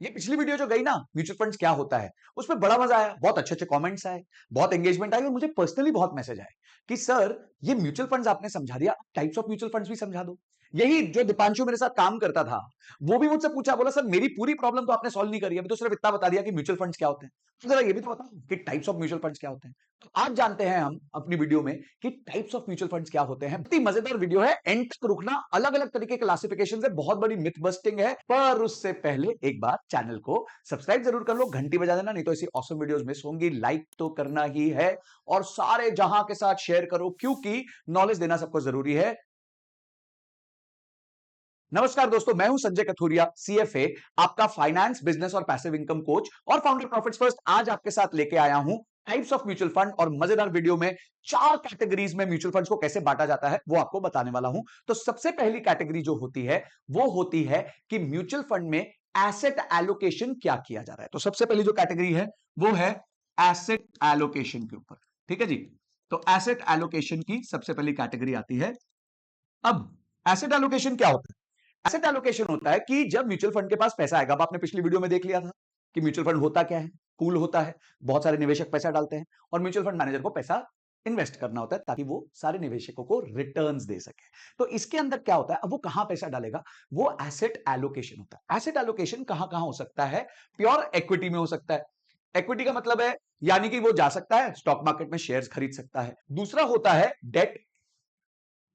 ये पिछली वीडियो जो गई ना म्यूचुअल फंड्स क्या होता है, उसमें बड़ा मजा आया, बहुत अच्छे-अच्छे कमेंट्स आए, बहुत एंगेजमेंट आई और मुझे पर्सनली बहुत मैसेज आए कि सर ये म्यूचुअल फंड्स आपने समझा दिया, टाइप्स ऑफ म्यूचुअल फंड्स भी समझा दो। यही जो दीपांशु मेरे साथ काम करता था, वो भी मुझसे पूछा, बोला सर मेरी पूरी प्रॉब्लम तो आपने सॉल्व नहीं करी, अभी तो सिर्फ इतना बता दिया कि म्यूचुअल फंड्स क्या होते हैं। तो जरा ये भी तो बताओ कि टाइप्स ऑफ म्यूचुअल फंड्स क्या होते हैं। तो आज जानते हैं हम अपनी वीडियो में कि टाइप्स ऑफ म्यूचुअल फंड्स क्या होते हैं। बहुत ही मजेदार वीडियो है, एंड तक रुकना, अलग-अलग तरीके के क्लासिफिकेशन है, बहुत बड़ी मिथ बस्टिंग है। पर उससे पहले एक बार चैनल को सब्सक्राइब जरूर कर लो, घंटी बजा देना, नहीं तो ऐसी ऑसम वीडियोस मिस होंगी। लाइक तो करना ही है और सारे जहां के साथ शेयर करो, क्योंकि नॉलेज देना सबको जरूरी है। नमस्कार दोस्तों, मैं हूं संजय कथुरिया, सीएफए, आपका फाइनेंस, बिजनेस और पैसिव इनकम कोच और फाउंडर प्रॉफिट्स फर्स्ट। आज आपके साथ लेके आया हूं टाइप्स ऑफ म्यूचुअल फंड और मजेदार वीडियो में चार कैटेगरीज में म्यूचुअल फंड्स को कैसे बांटा जाता है वो आपको बताने वाला हूं। तो सबसे पहली कैटेगरी जो होती है वो होती है कि म्यूचुअल फंड में एसेट एलोकेशन क्या किया जा रहा है। तो सबसे पहली जो कैटेगरी है वो है एसेट एलोकेशन के ऊपर। ठीक है जी। तो एसेट एलोकेशन की सबसे पहली कैटेगरी आती है। अब एसेट एलोकेशन क्या होता है? एसेट एलोकेशन होता है कि जब म्यूचुअल फंड के पास पैसा आएगा, अब आपने पिछली वीडियो में देख लिया था कि म्यूचुअल फंड होता क्या है। पूल होता है, बहुत सारे निवेशक पैसा डालते हैं और म्यूचुअल फंड मैनेजर को पैसा इन्वेस्ट करना होता है ताकि वो सारे निवेशकों को रिटर्न्स दे सके। तो इसके अंदर क्या होता है, अब वो कहां पैसा डालेगा, वो एसेट एलोकेशन होता है। एसेट एलोकेशन कहां कहां हो सकता है? प्योर इक्विटी में हो सकता है। इक्विटी का मतलब है यानी कि वो जा सकता है स्टॉक मार्केट में शेयर्स खरीद सकता है। दूसरा होता है डेट,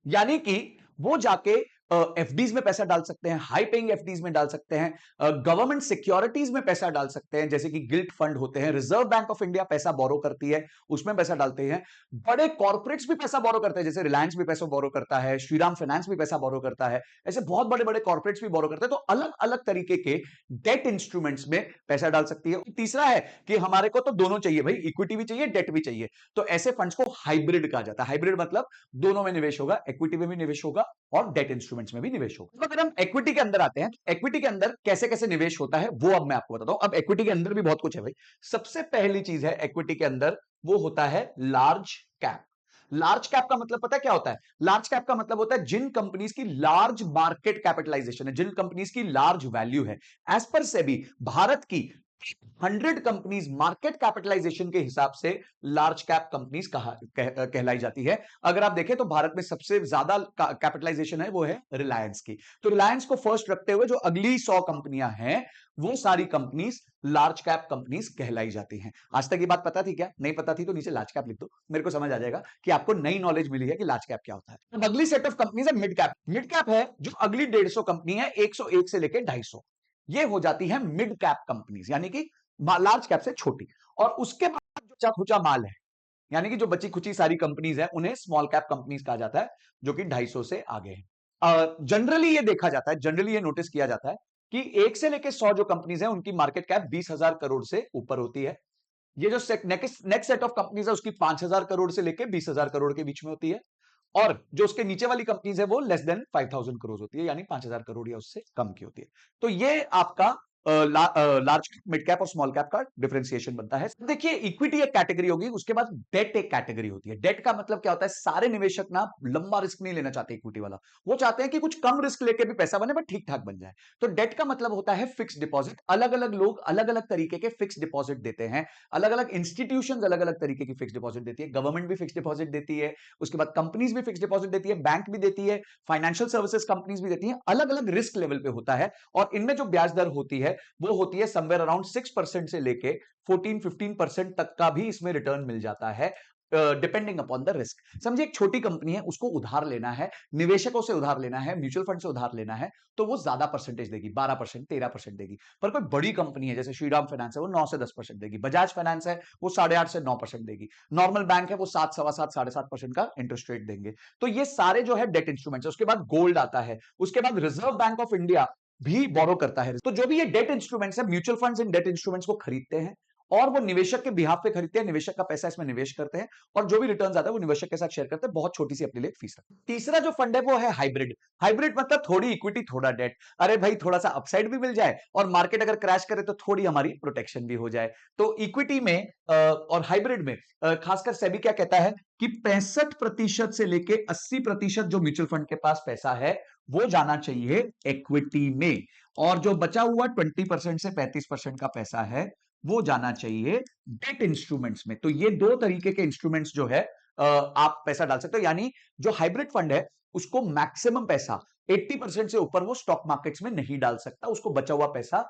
यानी कि वो जाके एफडीज में पैसा डाल सकते हैं, हाई पेइंग एफडीज में डाल सकते हैं, गवर्नमेंट सिक्योरिटीज में पैसा डाल सकते हैं, जैसे कि गिल्ट फंड होते हैं, रिजर्व बैंक ऑफ इंडिया पैसा बोरो करती है, उसमें पैसा डालते हैं। बड़े कॉर्पोरेट्स भी पैसा बोरो करते हैं, जैसे रिलायंस भी पैसा बोरो करता है, श्रीराम फाइनेंस भी पैसा बोरो करता है। ऐसे बहुत बड़े बड़े कॉर्पोरेट्स भी बोरो करते हैं। तो अलग अलग तरीके के डेट इंस्ट्रूमेंट्स में पैसा डाल सकती है। तीसरा है कि हमारे को तो दोनों चाहिए भाई, इक्विटी भी चाहिए, डेट भी चाहिए। तो ऐसे फंड्स को हाइब्रिड कहा जाता है। हाइब्रिड मतलब दोनों में निवेश होगा, इक्विटी में भी निवेश होगा और डेट इंस्ट्रूमेंट्स में भी निवेश होगा। तो अगर हम इक्विटी के अंदर आते हैं, तो इक्विटी के अंदर कैसे कैसे निवेश होता है वो अब मैं आपको बताता हूं। अब इक्विटी के अंदर भी बहुत कुछ है भाई। सबसे पहली चीज है इक्विटी के अंदर, वो होता है लार्ज कैप। लार्ज कैप का मतलब पता है क्या होता है? लार्ज कैप का मतलब होता है जिन कंपनीज की लार्ज मार्केट कैपिटलाइजेशन है, जिन कंपनीज की लार्ज वैल्यू है। एज पर सेबी, भारत की 100 कंपनीज मार्केट कैपिटलाइजेशन के हिसाब से लार्ज कैप कंपनीज कहलाई जाती है। अगर आप देखें तो भारत में सबसे ज्यादा कैपिटलाइजेशन है वो है रिलायंस की। तो रिलायंस को फर्स्ट रखते हुए जो अगली 100 कंपनियां हैं वो सारी कंपनीज लार्ज कैप कंपनीज कहलाई जाती हैं। आज तक ये बात पता थी क्या? नहीं पता थी तो नीचे लार्ज कैप लिख दो, मेरे को समझ आ जाएगा कि आपको नई नॉलेज मिली है कि लार्ज कैप क्या होता है। अब अगली सेट ऑफ कंपनीज है मिड कैप। मिड कैप है जो अगली 150 कंपनी है, 101 से लेकर 250, ये हो जाती है मिड कैप कंपनीज, यानी कि लार्ज कैप से छोटी। और उसके बाद जो बचा खुचा माल है, यानी कि जो बची खुची सारी कंपनीज है, उन्हें स्मॉल कैप कंपनीज कहा जाता है, जो कि 250 से आगे है। जनरली ये देखा जाता है, जनरली ये नोटिस किया जाता है कि 1 से लेकर 100 जो कंपनीज है उनकी मार्केट कैप 20,000 करोड़ से ऊपर होती है। ये जो नेक्स्ट सेट ऑफ कंपनीज है उसकी 5,000 करोड़ से लेकर 20,000 करोड़ के बीच में होती है। और जो उसके नीचे वाली कंपनीज है वो लेस देन 5,000 करोड़ होती है, यानी 5,000 करोड़ या उससे कम की होती है। तो ये आपका लार्ज कैप, मिड कैप और स्मॉल कैप का डिफरेंशिएशन बनता है। देखिए, इक्विटी एक कैटेगरी होगी, उसके बाद डेट एक कैटेगरी होती है। डेट का मतलब क्या होता है? सारे निवेशक ना लंबा रिस्क नहीं लेना चाहते इक्विटी वाला, वो चाहते हैं कि कुछ कम रिस्क लेके भी पैसा बने बट ठीक ठाक बन जाए। तो डेट का मतलब होता है फिक्स डिपॉजिट। अलग अलग लोग अलग अलग तरीके के फिक्स डिपॉजिट देते हैं, अलग अलग इंस्टीट्यूशन अलग अलग तरीके की फिक्स डिपॉजिट देती है। गवर्नमेंट भी फिक्स डिपॉजिट देती है, उसके बाद कंपनीज भी फिक्स डिपॉजिट देती है, बैंक भी देती है, फाइनेंशियल सर्विसेज कंपनीज भी देती है। अलग अलग रिस्क लेवल पे होता है और इनमें जो ब्याज दर होती है वो होती है समवेयर अराउंड 6% से लेके 14-15% तक का भी इसमें रिटर्न मिल जाता है, डिपेंडिंग अपॉन द रिस्क। समझिए एक छोटी कंपनी है, उसको उधार लेना है, निवेशकों से उधार लेना है, म्यूचुअल फंड से उधार लेना है, तो वो ज्यादा परसेंटेज देगी, 12%, 13% देगी। पर कोई बड़ी कंपनी है जैसे श्रीराम फाइनेंस है, वो 9 से 10% देगी। बजाज फाइनेंस है, वो 8.5 से 9% देगी। नॉर्मल बैंक है, वो 7, सवा 7, 7.5% का इंटरेस्ट रेट देंगे। तो ये सारे जो है डेट इंस्ट्रूमेंट्स है। उसके बाद गोल्ड आता है, उसके बाद रिजर्व बैंक ऑफ इंडिया भी बोरो करता है। तो जो भी ये डेट इंस्ट्रूमेंट्स है, म्यूचुअल फंड्स इन डेट इंस्ट्रूमेंट्स को खरीदते हैं और वो निवेशक के बिहाफ पे खरीदते हैं, निवेशक का पैसा इसमें निवेश करते हैं और जो भी रिटर्न्स आता है वो निवेशक के साथ शेयर करते हैं, बहुत छोटी सी अपने लिए फीस रखते हैं। तीसरा जो फंड है वो है हाइब्रिड। हाइब्रिड मतलब थोड़ी इक्विटी थोड़ा डेट। अरे भाई थोड़ा सा अपसाइड भी मिल जाए और मार्केट अगर क्रैश करे तो थोड़ी हमारी प्रोटेक्शन भी हो जाए। तो इक्विटी में और हाइब्रिड में खासकर सेबी क्या कहता है कि 65% से लेके 80% जो म्यूचुअल फंड के पास पैसा है वो जाना चाहिए इक्विटी में, और जो बचा हुआ 20% से 35% का पैसा है वो जाना चाहिए डेट इंस्ट्रूमेंट्स में। तो ये दो तरीके के इंस्ट्रूमेंट्स जो है आप पैसा डाल सकते हो। यानी जो हाइब्रिड फंड है उसको मैक्सिमम पैसा 80% से ऊपर वो स्टॉक मार्केट्स में नहीं डाल सकता, उसको बचा हुआ पैसा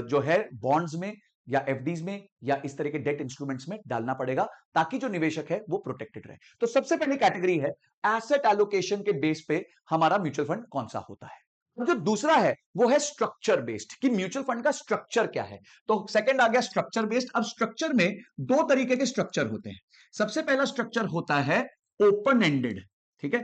जो है बॉन्ड्स में या एफडीज में या इस तरह के डेट इंस्ट्रूमेंट्स में डालना पड़ेगा, ताकि जो निवेशक है वो प्रोटेक्टेड रहे। तो सबसे पहली कैटेगरी है एसेट एलोकेशन के बेस पे हमारा म्यूचुअल फंड कौन सा होता है। जो दूसरा है वो है स्ट्रक्चर बेस्ड, कि म्यूचुअल फंड का स्ट्रक्चर क्या है। तो सेकंड आ गया स्ट्रक्चर बेस्ड। अब स्ट्रक्चर में दो तरीके के स्ट्रक्चर होते हैं। सबसे पहला स्ट्रक्चर होता है ओपन एंडेड, ठीक है।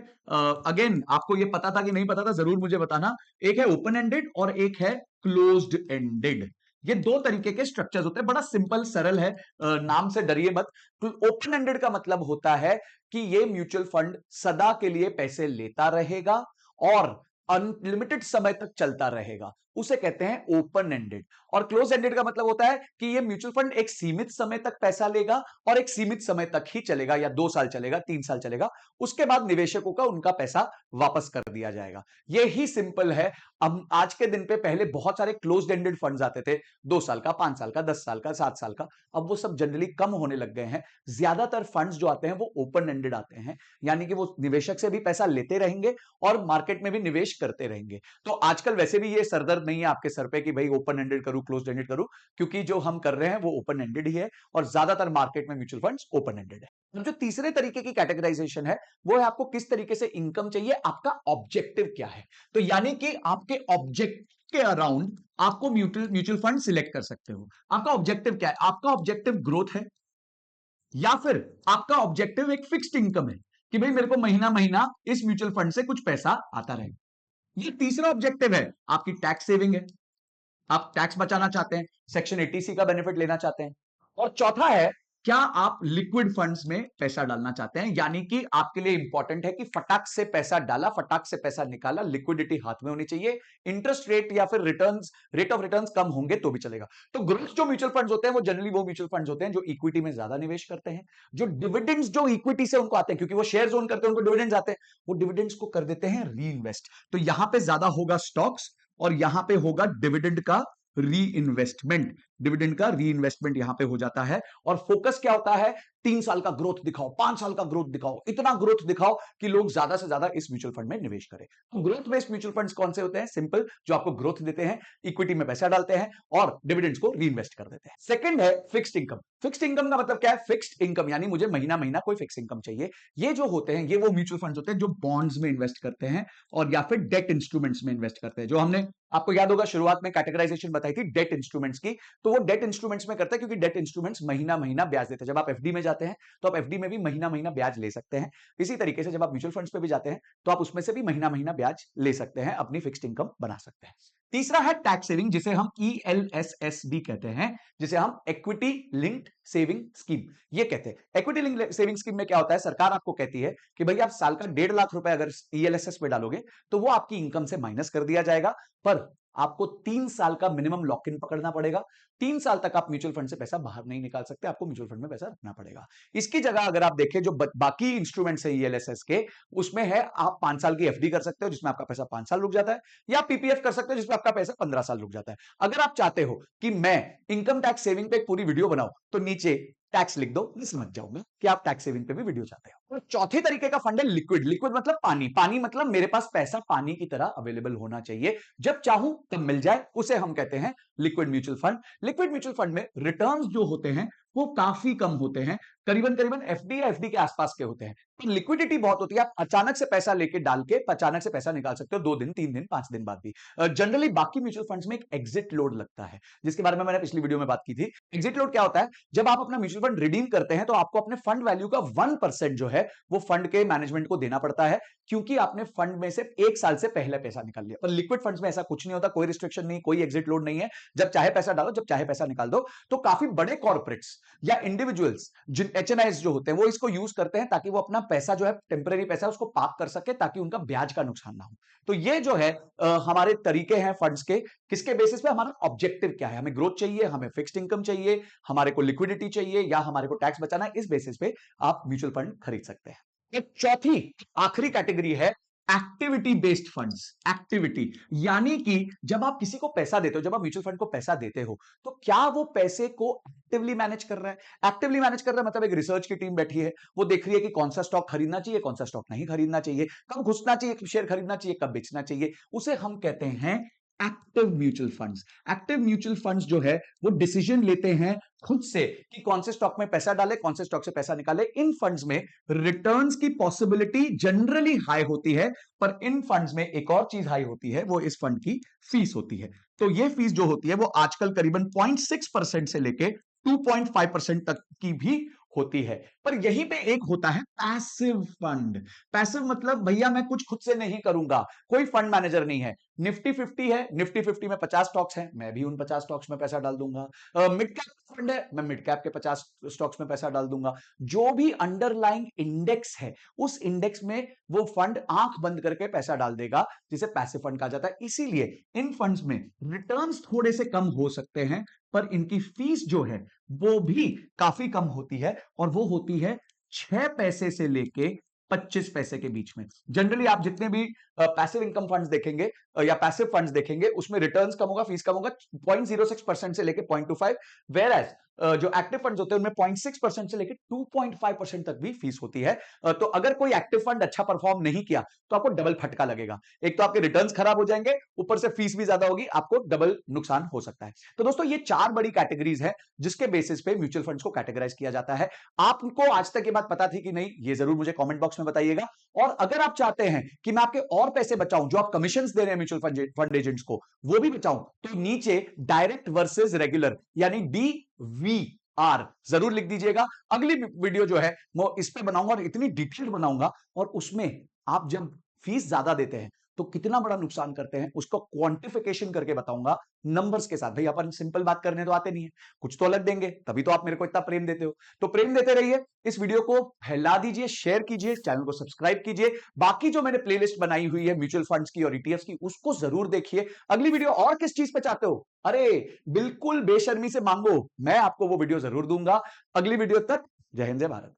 अगेन आपको ये पता था कि नहीं पता था जरूर मुझे बताना। एक है ओपन एंडेड और एक है क्लोज्ड एंडेड। ये दो तरीके के स्ट्रक्चर्स होते हैं, बड़ा सिंपल सरल है, नाम से डरिए मत। तो ओपन एंडेड का मतलब होता है कि ये म्यूचुअल फंड सदा के लिए पैसे लेता रहेगा और अनलिमिटेड समय तक चलता रहेगा, उसे कहते हैं ओपन एंडेड। और क्लोज एंडेड का मतलब होता है कि ये म्यूचुअल फंड एक सीमित समय तक पैसा लेगा और एक सीमित समय तक ही चलेगा, या 2 साल चलेगा, 3 साल चलेगा, उसके बाद निवेशकों का उनका पैसा वापस कर दिया जाएगा। ये ही सिंपल है। अब आज के दिन पे पहले बहुत सारे क्लोज एंडेड फंड्स आते थे, 2 साल का, 5 साल का, 10 साल का, 7 साल का, अब वो सब जनरली कम होने लग गए हैं। ज्यादातर फंड्स जो आते हैं वो ओपन एंडेड आते हैं, यानी कि वो निवेशक से भी पैसा लेते रहेंगे और मार्केट में भी निवेश करते रहेंगे। तो आजकल वैसे भी ये सरदर्द नहीं है आपके सर पे कि भाई ओपन एंडेड करूं क्लोज एंडेड करूं, क्योंकि जो हम कर रहे हैं वो ओपन एंडेड ही है और ज्यादातर मार्केट में म्यूचुअल फंड्स ओपन एंडेड है। जो तीसरे तरीके की कैटेगराइजेशन है वो है आपको किस तरीके से इनकम चाहिए, आपका ऑब्जेक्टिव क्या है। तो यानी कि आपके ऑब्जेक्ट के अराउंड आपको म्यूचुअल फंड सिलेक्ट कर सकते हो। आपका ऑब्जेक्टिव क्या है? आपका ऑब्जेक्टिव ग्रोथ है या फिर आपका ऑब्जेक्टिव एक फिक्स्ड इनकम है कि भाई मेरे को महीना महीना इस म्यूचुअल फंड से कुछ पैसा आता रहे। ये तीसरा ऑब्जेक्टिव है आपकी टैक्स सेविंग है, आप टैक्स बचाना चाहते हैं, सेक्शन 80C का बेनिफिट लेना चाहते हैं। और चौथा है क्या आप लिक्विड फंड्स में पैसा डालना चाहते हैं, यानी कि आपके लिए इंपॉर्टेंट है कि फटाक से पैसा डाला, फटाक से पैसा निकाला, लिक्विडिटी हाथ में होनी चाहिए, इंटरेस्ट रेट या फिर रिटर्न्स, रेट ऑफ रिटर्न्स कम होंगे तो भी चलेगा। तो ग्रोथ जो म्यूचुअल फंड्स होते हैं वो जनरली वो म्यूचुअल फंड्स होते हैं जो इक्विटी में ज्यादा निवेश करते हैं। जो डिविडेंड्स जो इक्विटी से उनको आते हैं, क्योंकि वो शेयर्स ओन करते हैं, उनको डिविडेंड्स आते हैं, वो डिविडेंड्स को कर देते हैं री इन्वेस्ट। तो यहां पे ज्यादा होगा स्टॉक्स और यहां पे होगा डिविडेंड का री इन्वेस्टमेंट। डिविडेंड का री इन्वेस्टमेंट यहां पे हो जाता है। और फोकस क्या होता है? 3 साल का ग्रोथ दिखाओ, 5 साल का ग्रोथ दिखाओ, इतना ग्रोथ दिखाओ कि लोग ज्यादा से ज्यादा इस म्यूचुअल फंड में निवेश करें। तो ग्रोथ बेस्ड म्यूचुअल फंड्स कौन से होते हैं? सिंपल, जो आपको ग्रोथ देते हैं, इक्विटी में पैसा डालते हैं और डिविडेंड्स को री इन्वेस्ट कर देते हैं। सेकंड है फिक्स्ड इनकम। फिक्स्ड इनकम का मतलब क्या है? फिक्स्ड इनकम यानी मुझे महीना महीना कोई फिक्स इनकम चाहिए। ये जो होते हैं ये वो म्यूचुअल फंड्स होते हैं जो बॉन्ड्स में इन्वेस्ट करते हैं और या फिर डेट इंस्ट्रूमेंट्स में इन्वेस्ट करते हैं। जो हमने, आपको याद होगा शुरुआत में कैटेगराइजेशन बताई थी डेट इंस्ट्रूमेंट्स की, तो वो डेट इंस्ट्रूमेंट्स में करता है क्योंकि डेट इंस्ट्रूमेंट्स महीना महीना ब्याज देते हैं। जब आप एफडी में जाते हैं तो आप एफडी में भी महीना महीना ब्याज ले सकते हैं। इसी तरीके से जब आप म्यूचुअल फंड्स पे भी जाते हैं तो आप उसमें से भी महीना महीना ब्याज ले सकते हैं, अपनी फिक्स्ड इनकम बना सकते हैं। तीसरा है टैक्स सेविंग, जिसे हम ELSS भी कहते हैं, जिसे हम इक्विटी लिंक्ड सेविंग स्कीम ये कहते हैं। इक्विटी लिंक्ड सेविंग स्कीम में क्या होता है? सरकार आपको कहती है कि भाई आप साल का 1.5 लाख रुपए अगर ELSS में डालोगे तो वो आपकी इनकम से माइनस कर दिया जाएगा, पर आपको 3 साल का मिनिमम लॉक इन पकड़ना पड़ेगा। 3 साल तक आप म्यूचुअल फंड से पैसा बाहर नहीं निकाल सकते, आपको म्यूचुअल फंड में पैसा रखना पड़ेगा। इसकी जगह अगर आप देखें जो बाकी इंस्ट्रूमेंट्स है ELSS के, उसमें है आप 5 साल की एफडी कर सकते हो जिसमें आपका पैसा 5 साल रुक जाता है, या पीपीएफ कर सकते हो जिसमें आपका पैसा 15 साल रुक जाता है। अगर आप चाहते हो कि मैं इनकम टैक्स सेविंग पे एक पूरी वीडियो बनाऊं तो नीचे टैक्स लिख दो, मैं समझ जाऊंगा कि आप टैक्स सेविंग पे भी वीडियो चाहते हो। और चौथे तरीके का फंड है लिक्विड। लिक्विड मतलब पानी, पानी मतलब मेरे पास पैसा पानी की तरह अवेलेबल होना चाहिए, जब चाहूं तब मिल जाए, उसे हम कहते हैं liquid mutual fund. Liquid mutual fund में रिटर्न्स जो होते हैं वो काफी कम होते हैं, करीबन करीबन एफडी या एफडी के आसपास के होते हैं। तो लिक्विडिटी बहुत होती है, आप अचानक से पैसा लेके डाल के अचानक से पैसा निकाल सकते हो 2 दिन, 3 दिन, 5 दिन बाद भी। जनरली बाकी म्यूचुअल फंड्स में एक एग्जिट लोड लगता है, जिसके बारे में मैंने पिछली वीडियो में बात की थी। एग्जिट लोड क्या होता है? जब आप अपना म्यूचुअल फंड रिडीम करते हैं तो आपको अपने फंड वैल्यू का 1% जो है है वो फंड के मैनेजमेंट को देना पड़ता है, क्योंकि आपने फंड में से 1 साल से पहले पैसा निकाल लिया। पर लिक्विड फंड्स में ऐसा कुछ नहीं होता, कोई रिस्ट्रिक्शन नहीं, कोई एग्जिट लोड नहीं है, जब चाहे पैसा डालो, जब चाहे पैसा निकाल दो। तो काफी बड़े कॉर्पोरेट्स या इंडिविजुअल्स जिन एचएनआईज जो होते हैं वो इसको यूज करते हैं ताकि वो अपना पैसा जो है टेम्परेरी पैसा उसको पार्क कर सके, ताकि उनका ब्याज का नुकसान ना हो। तो ये जो है हमारे तरीके हैं फंड्स के, किसके बेसिस पे, हमारा ऑब्जेक्टिव क्या है, हमें ग्रोथ चाहिए, हमें फिक्स्ड इनकम चाहिए, हमारे को लिक्विडिटी चाहिए, या हमारे को टैक्स बचाना है, इस बेसिस पे आप म्यूचुअल फंड खरीद सकते हैं। एक चौथी आखिरी कैटेगरी है एक्टिविटी बेस्ड फंड्स। एक्टिविटी यानी कि जब आप किसी को पैसा देते हो, जब आप म्यूचुअल फंड को पैसा देते हो, तो क्या वो पैसे को एक्टिवली मैनेज कर रहा है। एक्टिवली मैनेज कर रहा है मतलब एक रिसर्च की टीम बैठी है, वो देख रही है कि कौन सा स्टॉक खरीदना चाहिए, कौन सा स्टॉक नहीं खरीदना चाहिए, कब घुसना चाहिए, शेयर खरीदना चाहिए, कब बेचना चाहिए, उसे हम कहते हैं active mutual funds. Active mutual funds जो है वो डिसीजन लेते हैं खुद से कि कौन से स्टॉक में पैसा डाले, कौन से स्टॉक से पैसा निकाले। इन फंड्स में रिटर्न्स की पॉसिबिलिटी जनरली हाई होती है, पर इन फंड्स में एक और चीज हाई होती है, वो इस फंड की फीस होती है। तो ये फीस जो होती है वो आजकल करीबन 0.6% से लेके 2.5% तक की भी होती है। पर यहीं पे एक होता है पैसिव फंड। पैसिव मतलब भैया मैं कुछ खुद से नहीं करूंगा, कोई फंड मैनेजर नहीं है, निफ्टी 50 है, निफ्टी 50 में 50 स्टॉक्स हैं, मैं भी उन 50 स्टॉक्स में पैसा डाल दूंगा। मिड कैप फंड है, मैं मिड कैप के 50 स्टॉक्स में पैसा डाल दूंगा। जो भी अंडरलाइंग इंडेक्स है उस इंडेक्स में वो फंड आंख बंद करके पैसा डाल देगा, जिसे पैसिव फंड कहा जाता है। इसीलिए इन फंड्स में रिटर्न्स थोड़े से कम हो सकते हैं, पर इनकी फीस जो है वो भी काफी कम होती है, और वो होती है 6 पैसे से लेके 25 पैसे के बीच में। जनरली आप जितने भी पैसिव इनकम फंड्स देखेंगे या पैसिव फंड्स देखेंगे, उसमें रिटर्न्स कम होगा, फीस कम होगा 0.06% से लेके 0.25, वेयर एज जो एक्टिव फंड्स होते हैं उनमें 0.6% से लेके 2.5% तक भी फीस होती है। तो अगर कोई एक्टिव फंड अच्छा परफॉर्म नहीं किया तो आपको डबल फटका लगेगा, एक तो आपके रिटर्न्स खराब हो जाएंगे, ऊपर से फीस भी ज्यादा होगी, आपको डबल नुकसान हो सकता है। तो दोस्तों ये 4 बड़ी कैटेगरीज है जिसके बेसिस पे म्यूचुअल फंड्स को कैटेगराइज किया जाता है। आपको आज तक ये बात पता थी कि नहीं, ये जरूर मुझे कमेंट बॉक्स में बताइएगा। और अगर आप चाहते हैं कि मैं आपके और पैसे बचाऊं, जो आप कमीशन दे रहे हैं म्यूचुअल फंड एजेंट्स को, वो भी बचाऊं, तो नीचे डायरेक्ट वर्सेस रेगुलर यानी DVR जरूर लिख दीजिएगा। अगली वीडियो जो है वो इस पे बनाऊंगा और इतनी डिटेल बनाऊंगा, और उसमें आप जब फीस ज्यादा देते हैं तो कितना बड़ा नुकसान करते हैं उसको क्वांटिफिकेशन करके बताऊंगा नंबर्स के साथ। भाई अपन सिंपल बात करने तो आते नहीं है, कुछ तो अलग देंगे, तभी तो आप मेरे को इतना प्रेम देते हो। तो प्रेम देते रहिए, इस वीडियो को फैला दीजिए, शेयर कीजिए, चैनल को सब्सक्राइब कीजिए। बाकी जो मैंने प्लेलिस्ट बनाई हुई है म्यूचुअल फंड्स की और ईटीएफ्स की, उसको जरूर देखिए। अगली वीडियो और किस चीज पे चाहते हो, अरे बिल्कुल बेशर्मी से मांगो, मैं आपको वो वीडियो जरूर दूंगा। अगली वीडियो तक जय हिंद जय भारत।